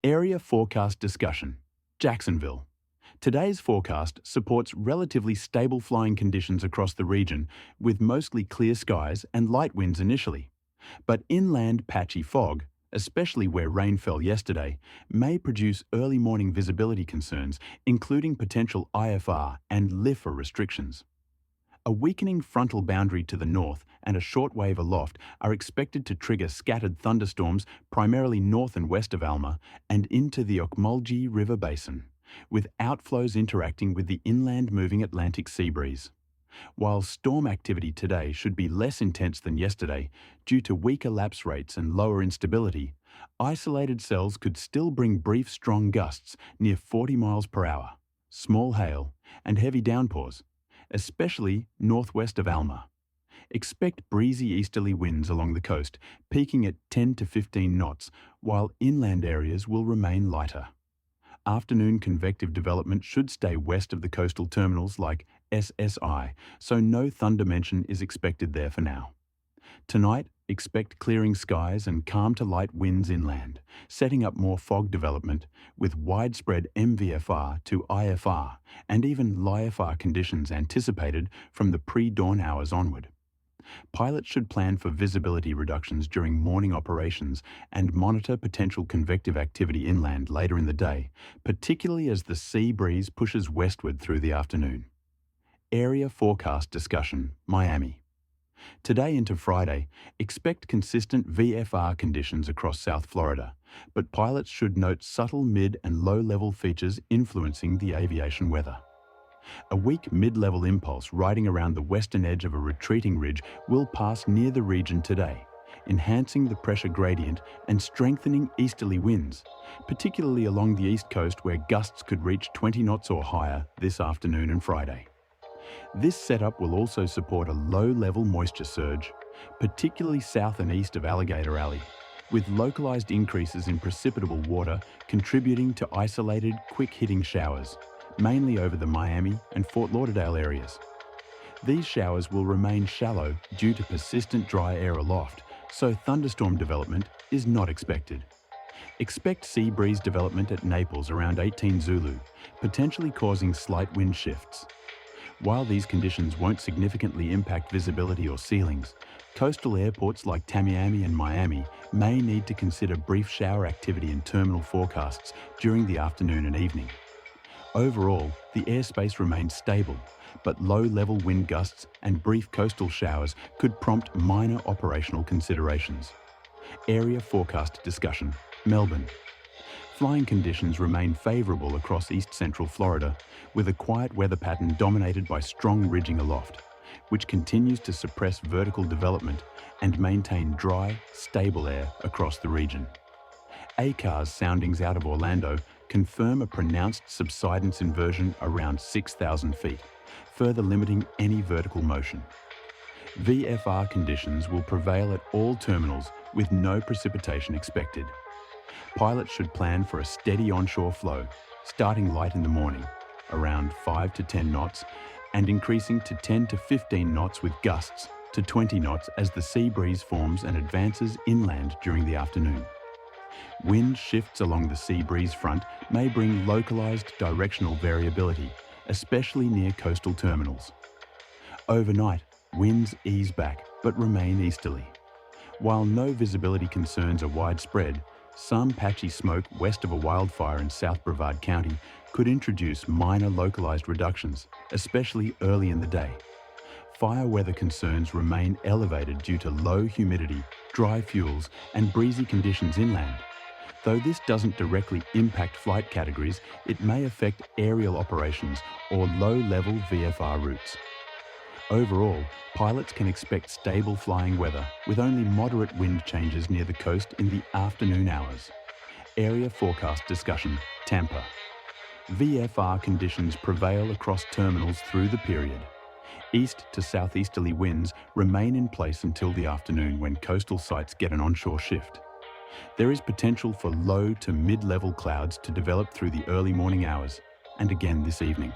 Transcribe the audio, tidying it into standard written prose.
Area forecast discussion. Jacksonville. Today's forecast supports relatively stable flying conditions across the region, with mostly clear skies and light winds initially. But inland patchy fog, especially where rain fell yesterday, may produce early morning visibility concerns, including potential IFR and LIFR restrictions. A weakening frontal boundary to the north and a short wave aloft are expected to trigger scattered thunderstorms primarily north and west of Alma and into the Ocmulgee River Basin, with outflows interacting with the inland moving Atlantic sea breeze. While storm activity today should be less intense than yesterday due to weaker lapse rates and lower instability, isolated cells could still bring brief strong gusts near 40 miles per hour, small hail, and heavy downpours, especially northwest of Alma. Expect breezy easterly winds along the coast, peaking at 10 to 15 knots, while inland areas will remain lighter. Afternoon convective development should stay west of the coastal terminals like SSI, so no thunder mention is expected there for now. Tonight, expect clearing skies and calm to light winds inland, setting up more fog development with widespread MVFR to IFR and even LIFR conditions anticipated from the pre-dawn hours onward. Pilots should plan for visibility reductions during morning operations and monitor potential convective activity inland later in the day, particularly as the sea breeze pushes westward through the afternoon. Area forecast discussion, Miami. Today into Friday, expect consistent VFR conditions across South Florida, but pilots should note subtle mid- and low-level features influencing the aviation weather. A weak mid-level impulse riding around the western edge of a retreating ridge will pass near the region today, enhancing the pressure gradient and strengthening easterly winds, particularly along the east coast where gusts could reach 20 knots or higher this afternoon and Friday. This setup will also support a low-level moisture surge, particularly south and east of Alligator Alley, with localized increases in precipitable water contributing to isolated, quick-hitting showers, mainly over the Miami and Fort Lauderdale areas. These showers will remain shallow due to persistent dry air aloft, so thunderstorm development is not expected. Expect sea breeze development at Naples around 18 Zulu, potentially causing slight wind shifts. While these conditions won't significantly impact visibility or ceilings, coastal airports like Tamiami and Miami may need to consider brief shower activity in terminal forecasts during the afternoon and evening. Overall, the airspace remains stable, but low-level wind gusts and brief coastal showers could prompt minor operational considerations. Area forecast discussion, Melbourne. Flying conditions remain favorable across east-central Florida, with a quiet weather pattern dominated by strong ridging aloft, which continues to suppress vertical development and maintain dry, stable air across the region. ACARS soundings out of Orlando confirm a pronounced subsidence inversion around 6,000 feet, further limiting any vertical motion. VFR conditions will prevail at all terminals with no precipitation expected. Pilots should plan for a steady onshore flow, starting light in the morning, around 5 to 10 knots, and increasing to 10 to 15 knots with gusts to 20 knots as the sea breeze forms and advances inland during the afternoon. Wind shifts along the sea breeze front may bring localized directional variability, especially near coastal terminals. Overnight, winds ease back but remain easterly. While no visibility concerns are widespread, some patchy smoke west of a wildfire in South Brevard County could introduce minor localized reductions, especially early in the day. Fire weather concerns remain elevated due to low humidity, dry fuels, and breezy conditions inland. Though this doesn't directly impact flight categories, it may affect aerial operations or low-level VFR routes. Overall, pilots can expect stable flying weather with only moderate wind changes near the coast in the afternoon hours. Area forecast discussion, Tampa. VFR conditions prevail across terminals through the period. East to southeasterly winds remain in place until the afternoon when coastal sites get an onshore shift. There is potential for low to mid-level clouds to develop through the early morning hours, and again this evening.